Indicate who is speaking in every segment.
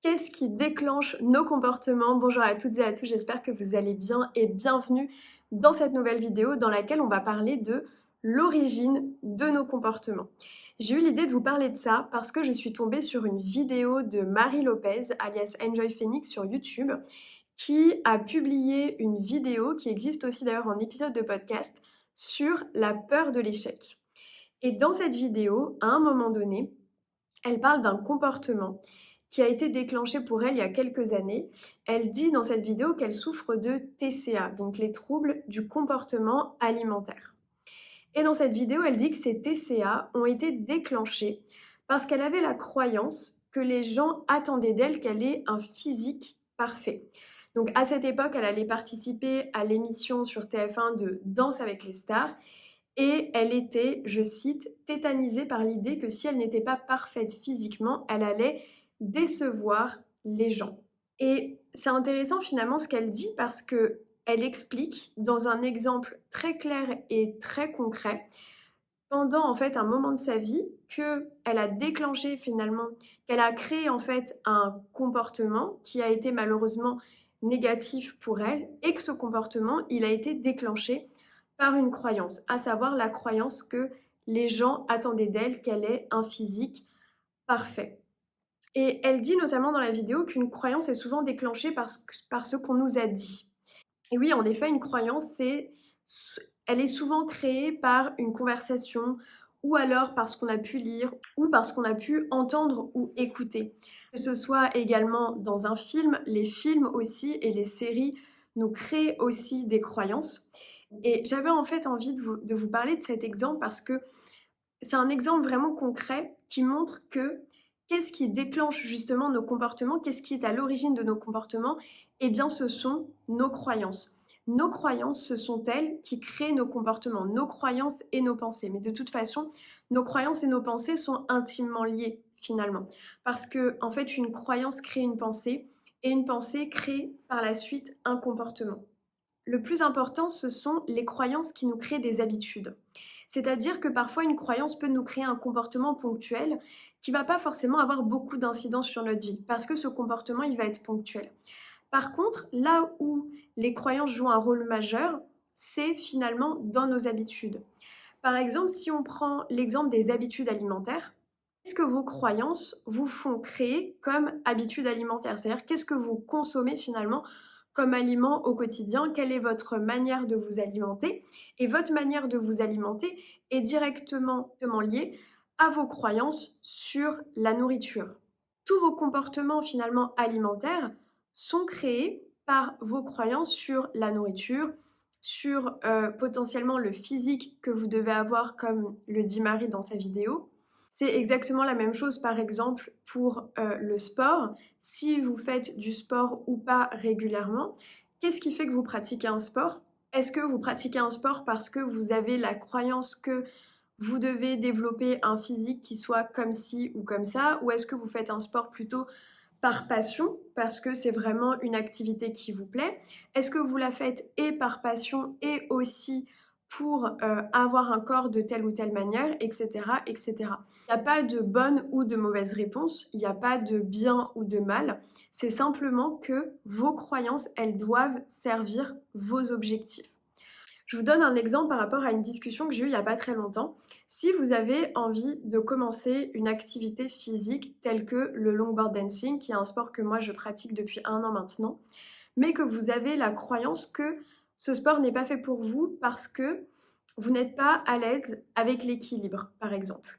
Speaker 1: Qu'est-ce qui déclenche nos comportements? Bonjour à toutes et à tous, j'espère que vous allez bien et bienvenue dans cette nouvelle vidéo dans laquelle on va parler de l'origine de nos comportements. J'ai eu l'idée de vous parler de ça parce que je suis tombée sur une vidéo de Marie Lopez, alias Enjoy Phoenix sur YouTube, qui a publié une vidéo qui existe aussi d'ailleurs en épisode de podcast sur la peur de l'échec. Et dans cette vidéo, à un moment donné, elle parle d'un comportement qui a été déclenché pour elle il y a quelques années. Elle dit dans cette vidéo qu'elle souffre de TCA, donc les troubles du comportement alimentaire. Et dans cette vidéo, elle dit que ces TCA ont été déclenchés parce qu'elle avait la croyance que les gens attendaient d'elle qu'elle ait un physique parfait. Donc à cette époque, elle allait participer à l'émission sur TF1 de Danse avec les stars et elle était, je cite, tétanisée par l'idée que si elle n'était pas parfaite physiquement, elle allait décevoir les gens. Et c'est intéressant finalement ce qu'elle dit parce que elle explique dans un exemple très clair et très concret pendant en fait un moment de sa vie que elle a déclenché finalement, qu'elle a créé en fait un comportement qui a été malheureusement négatif pour elle et que ce comportement, il a été déclenché par une croyance, à savoir la croyance que les gens attendaient d'elle qu'elle ait un physique parfait. Et elle dit notamment dans la vidéo qu'une croyance est souvent déclenchée par ce qu'on nous a dit. Et oui, en effet, une croyance, elle est souvent créée par une conversation ou alors parce qu'on a pu lire ou parce qu'on a pu entendre ou écouter. Que ce soit également dans un film, les films aussi et les séries nous créent aussi des croyances. Et j'avais en fait envie de vous parler de cet exemple parce que c'est un exemple vraiment concret qui montre que qu'est-ce qui déclenche justement nos comportements, qu'est-ce qui est à l'origine de nos comportements? Eh bien, ce sont nos croyances. Nos croyances, ce sont elles qui créent nos comportements, nos croyances et nos pensées. Mais de toute façon, nos croyances et nos pensées sont intimement liées finalement. Parce que, en fait, une croyance crée une pensée et une pensée crée par la suite un comportement. Le plus important, ce sont les croyances qui nous créent des habitudes. C'est-à-dire que parfois une croyance peut nous créer un comportement ponctuel qui va pas forcément avoir beaucoup d'incidence sur notre vie parce que ce comportement, il va être ponctuel. Par contre, là où les croyances jouent un rôle majeur, c'est finalement dans nos habitudes. Par exemple, si on prend l'exemple des habitudes alimentaires, qu'est-ce que vos croyances vous font créer comme habitude alimentaire? C'est-à-dire qu'est-ce que vous consommez finalement comme aliment au quotidien? Quelle est votre manière de vous alimenter? Et votre manière de vous alimenter est directement liée à vos croyances sur la nourriture. Tous vos comportements finalement alimentaires sont créés par vos croyances sur la nourriture, sur potentiellement le physique que vous devez avoir, comme le dit Marie dans sa vidéo. C'est exactement la même chose, par exemple, pour le sport. Si vous faites du sport ou pas régulièrement, qu'est-ce qui fait que vous pratiquez un sport? Est-ce que vous pratiquez un sport parce que vous avez la croyance que vous devez développer un physique qui soit comme ci ou comme ça? Ou est-ce que vous faites un sport plutôt par passion, parce que c'est vraiment une activité qui vous plaît? Est-ce que vous la faites et par passion et aussi pour avoir un corps de telle ou telle manière, etc., etc. Il n'y a pas de bonne ou de mauvaise réponse, il n'y a pas de bien ou de mal. C'est simplement que vos croyances, elles doivent servir vos objectifs. Je vous donne un exemple par rapport à une discussion que j'ai eue il n'y a pas très longtemps. Si vous avez envie de commencer une activité physique telle que le longboard dancing, qui est un sport que moi je pratique depuis 1 an maintenant, mais que vous avez la croyance que ce sport n'est pas fait pour vous parce que vous n'êtes pas à l'aise avec l'équilibre, par exemple.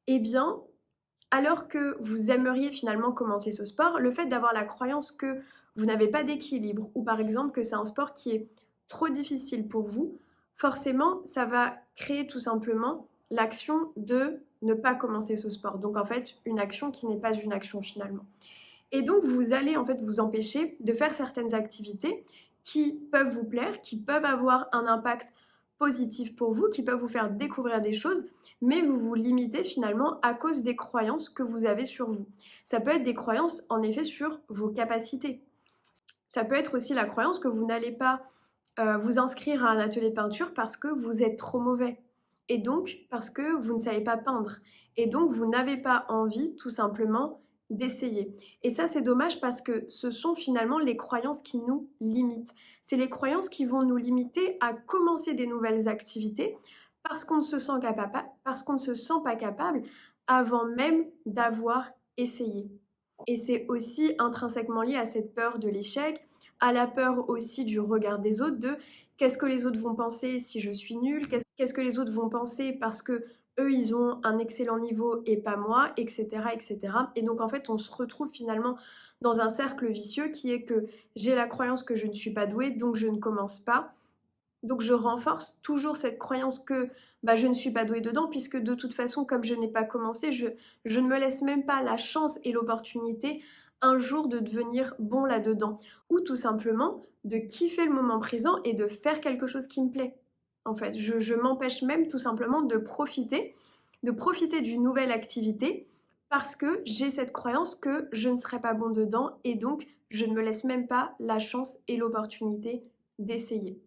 Speaker 1: Eh bien, alors que vous aimeriez finalement commencer ce sport, le fait d'avoir la croyance que vous n'avez pas d'équilibre ou par exemple que c'est un sport qui est trop difficile pour vous, forcément, ça va créer tout simplement l'action de ne pas commencer ce sport. Donc en fait, une action qui n'est pas une action finalement. Et donc vous allez en fait vous empêcher de faire certaines activités qui peuvent vous plaire, qui peuvent avoir un impact positif pour vous, qui peuvent vous faire découvrir des choses, mais vous vous limitez finalement à cause des croyances que vous avez sur vous. Ça peut être des croyances en effet sur vos capacités. Ça peut être aussi la croyance que vous n'allez pas vous inscrire à un atelier de peinture parce que vous êtes trop mauvais. Et donc parce que vous ne savez pas peindre. Et donc vous n'avez pas envie tout simplement d'essayer. Et ça, c'est dommage parce que ce sont finalement les croyances qui nous limitent. C'est les croyances qui vont nous limiter à commencer des nouvelles activités parce qu'on ne se sent capable, parce qu'on ne se sent pas capable avant même d'avoir essayé. Et c'est aussi intrinsèquement lié à cette peur de l'échec, à la peur aussi du regard des autres, de qu'est-ce que les autres vont penser si je suis nulle, qu'est-ce que les autres vont penser parce que eux ils ont un excellent niveau et pas moi, etc., etc. Et donc en fait on se retrouve finalement dans un cercle vicieux qui est que j'ai la croyance que je ne suis pas douée, donc je ne commence pas. Donc je renforce toujours cette croyance que je ne suis pas douée dedans, puisque de toute façon, comme je n'ai pas commencé, je ne me laisse même pas la chance et l'opportunité un jour de devenir bon là-dedans. Ou tout simplement de kiffer le moment présent et de faire quelque chose qui me plaît. En fait, je m'empêche même tout simplement de profiter d'une nouvelle activité parce que j'ai cette croyance que je ne serai pas bon dedans et donc je ne me laisse même pas la chance et l'opportunité d'essayer.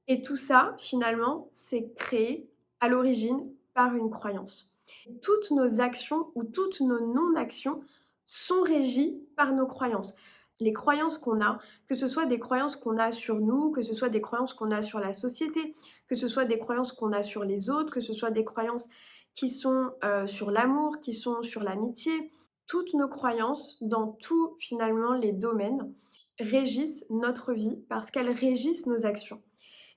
Speaker 1: Et tout ça, finalement, c'est créé à l'origine par une croyance. Toutes nos actions ou toutes nos non-actions sont régies par nos croyances. Les croyances qu'on a, que ce soit des croyances qu'on a sur nous, que ce soit des croyances qu'on a sur la société, que ce soit des croyances qu'on a sur les autres, que ce soit des croyances qui sont sur l'amour, qui sont sur l'amitié, toutes nos croyances dans tous finalement les domaines régissent notre vie parce qu'elles régissent nos actions.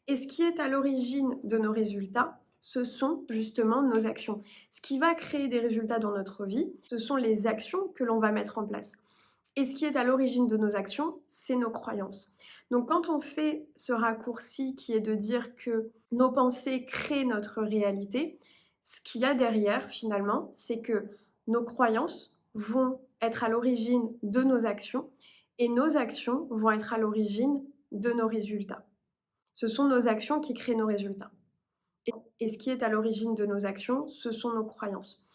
Speaker 1: Et ce qui est à l'origine de nos résultats, ce sont justement nos actions. Ce qui va créer des résultats dans notre vie, ce sont les actions que l'on va mettre en place. Et ce qui est à l'origine de nos actions, c'est nos croyances. Donc quand on fait ce raccourci qui est de dire que nos pensées créent notre réalité, ce qu'il y a derrière finalement, c'est que nos croyances vont être à l'origine de nos actions et nos actions vont être à l'origine de nos résultats. Ce sont nos actions qui créent nos résultats. Et ce qui est à l'origine de nos actions, ce sont nos croyances.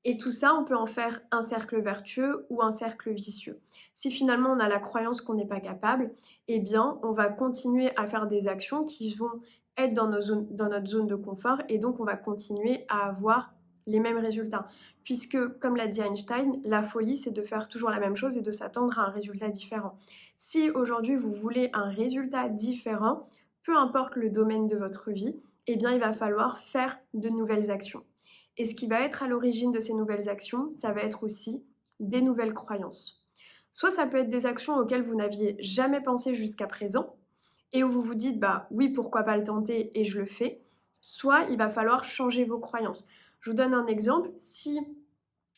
Speaker 1: Et tout ça, on peut en faire un cercle vertueux ou un cercle vicieux. Si finalement on a la croyance qu'on n'est pas capable, eh bien, on va continuer à faire des actions qui vont être dans notre zone de confort et donc on va continuer à avoir les mêmes résultats. Puisque, comme l'a dit Einstein, la folie, c'est de faire toujours la même chose et de s'attendre à un résultat différent. Si aujourd'hui vous voulez un résultat différent, peu importe le domaine de votre vie, eh bien, il va falloir faire de nouvelles actions. Et ce qui va être à l'origine de ces nouvelles actions, ça va être aussi des nouvelles croyances. Soit ça peut être des actions auxquelles vous n'aviez jamais pensé jusqu'à présent, et où vous vous dites, oui, pourquoi pas le tenter, et je le fais. Soit il va falloir changer vos croyances. Je vous donne un exemple. Si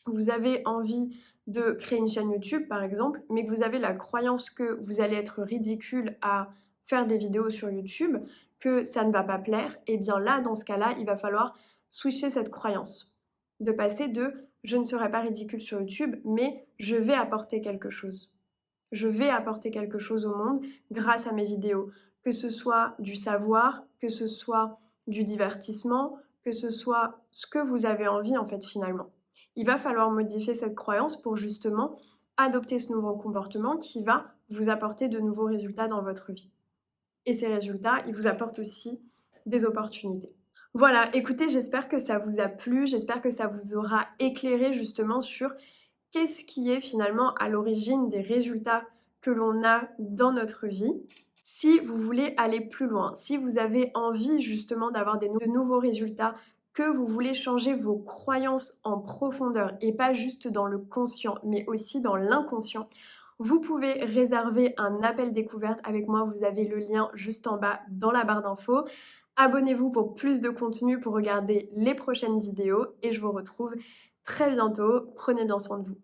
Speaker 1: vous avez envie de créer une chaîne YouTube, par exemple, mais que vous avez la croyance que vous allez être ridicule à faire des vidéos sur YouTube, que ça ne va pas plaire, et bien là, dans ce cas-là, il va falloir switcher cette croyance. De passer de « je ne serai pas ridicule sur YouTube, mais je vais apporter quelque chose ». Je vais apporter quelque chose au monde grâce à mes vidéos. Que ce soit du savoir, que ce soit du divertissement, que ce soit ce que vous avez envie en fait finalement. Il va falloir modifier cette croyance pour justement adopter ce nouveau comportement qui va vous apporter de nouveaux résultats dans votre vie. Et ces résultats, ils vous apportent aussi des opportunités. Voilà, écoutez, j'espère que ça vous a plu, j'espère que ça vous aura éclairé justement sur qu'est-ce qui est finalement à l'origine des résultats que l'on a dans notre vie. Si vous voulez aller plus loin, si vous avez envie justement d'avoir de nouveaux résultats, que vous voulez changer vos croyances en profondeur et pas juste dans le conscient, mais aussi dans l'inconscient, vous pouvez réserver un appel découverte avec moi. Vous avez le lien juste en bas dans la barre d'infos. Abonnez-vous pour plus de contenu pour regarder les prochaines vidéos et je vous retrouve très bientôt. Prenez bien soin de vous.